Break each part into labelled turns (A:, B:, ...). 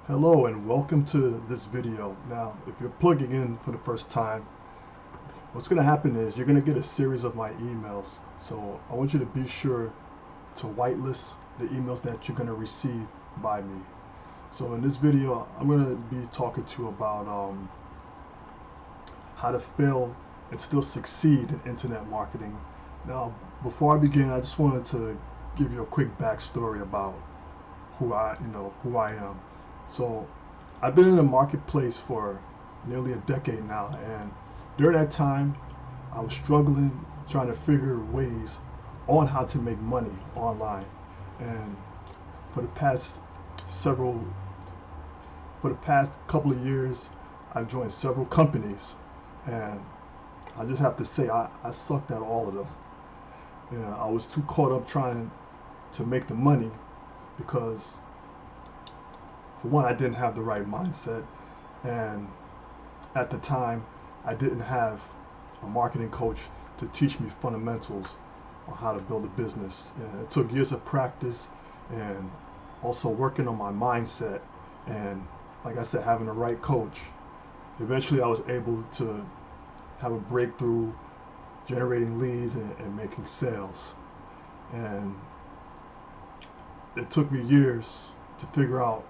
A: Hello and welcome to this video. Now, if you're plugging in for the first time, what's going to happen is you're going to get a series of my emails. So I want you to be sure to whitelist the emails that you're going to receive by me. So in this video, I'm going to be talking to you about how to fail and still succeed in internet marketing. Now, before I begin, I just wanted to give you a quick backstory about who I am. So I've been in the marketplace for nearly a decade now, and during that time, I was struggling trying to figure ways on how to make money online. And for the past several, for the past couple of years, I've joined several companies, and I just have to say I sucked at all of them. I was too caught up trying to make the money because, for one, I didn't have the right mindset, and at the time I didn't have a marketing coach to teach me fundamentals on how to build a business. And it took years of practice and also working on my mindset, and like I said, having the right coach. Eventually I was able to have a breakthrough generating leads and making sales. And it took me years to figure out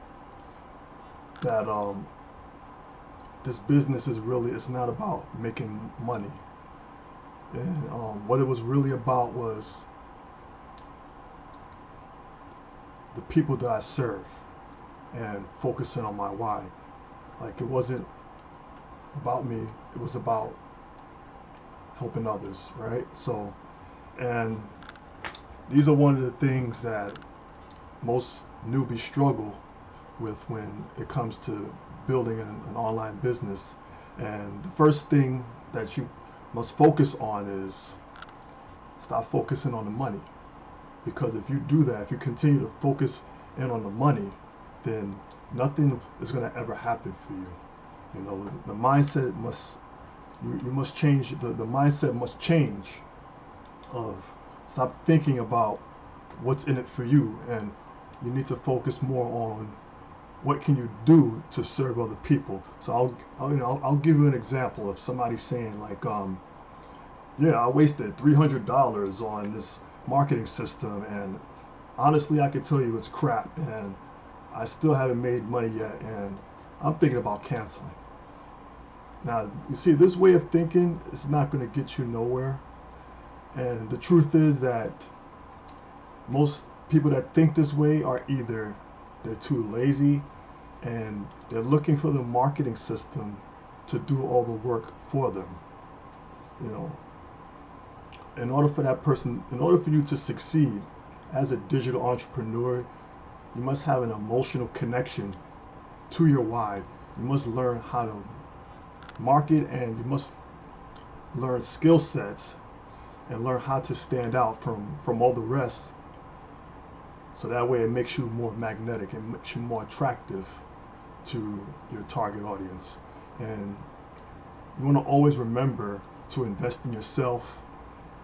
A: that this business it's not about making money. And what it was really about was the people that I serve and focusing on my why. Like, it wasn't about me, it was about helping others, right? So, and these are one of the things that most newbies struggle with when it comes to building an online business. And the first thing that you must focus on is stop focusing on the money. Because if you do that, if you continue to focus in on the money, then nothing is going to ever happen for you. You know, the mindset must, you must change, the mindset must change of stop thinking about what's in it for you, and you need to focus more on what can you do to serve other people. So I'll give you an example of somebody saying like, yeah, I wasted $300 on this marketing system, and honestly, I can tell you it's crap, and I still haven't made money yet, and I'm thinking about canceling. Now, you see, this way of thinking is not going to get you nowhere. And the truth is that most people that think this way are either they're too lazy and they're looking for the marketing system to do all the work for them. You know, in order for you to succeed as a digital entrepreneur, you must have an emotional connection to your why. You must learn how to market, and you must learn skill sets and learn how to stand out from all the rest. So that way it makes you more magnetic and makes you more attractive to your target audience. And you want to always remember to invest in yourself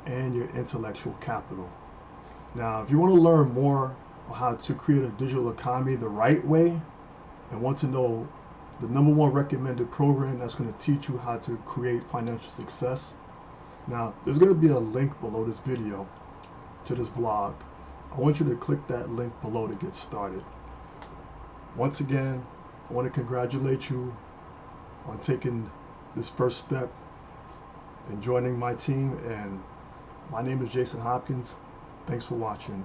A: and your intellectual capital. Now, if you want to learn more on how to create a digital economy the right way and want to know the #1 recommended program that's going to teach you how to create financial success, now there's going to be a link below this video to this blog. I want you to click that link below to get started. Once again, I want to congratulate you on taking this first step and joining my team. And my name is Jason Hopkins. Thanks for watching.